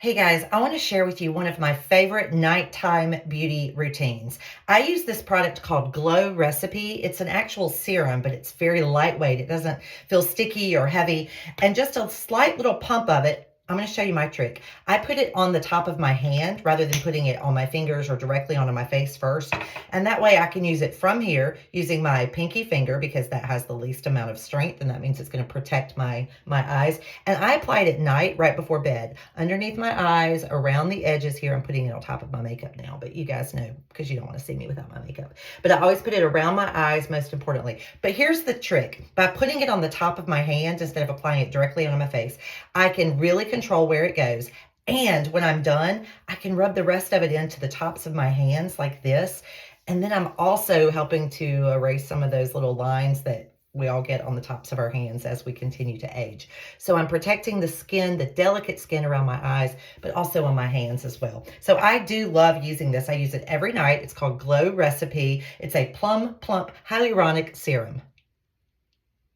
Hey guys, I want to share with you one of my favorite nighttime beauty routines. I use this product called Glow Recipe. It's an actual serum, but it's very lightweight. It doesn't feel sticky or heavy. And just a slight little pump of it. I'm going to show you my trick. I put it on the top of my hand rather than putting it on my fingers or directly onto my face first. And that way I can use it from here using my pinky finger because that has the least amount of strength, and that means it's going to protect my eyes. And I apply it at night right before bed, underneath my eyes, around the edges here. I'm putting it on top of my makeup now, but you guys know because you don't want to see me without my makeup. But I always put it around my eyes, most importantly. But here's the trick. By putting it on the top of my hand instead of applying it directly on my face, I can really control where it goes. And when I'm done, I can rub the rest of it into the tops of my hands like this. And then I'm also helping to erase some of those little lines that we all get on the tops of our hands as we continue to age. So I'm protecting the skin, the delicate skin around my eyes, but also on my hands as well. So I do love using this. I use it every night. It's called Glow Recipe. It's a Plump Hyaluronic Serum.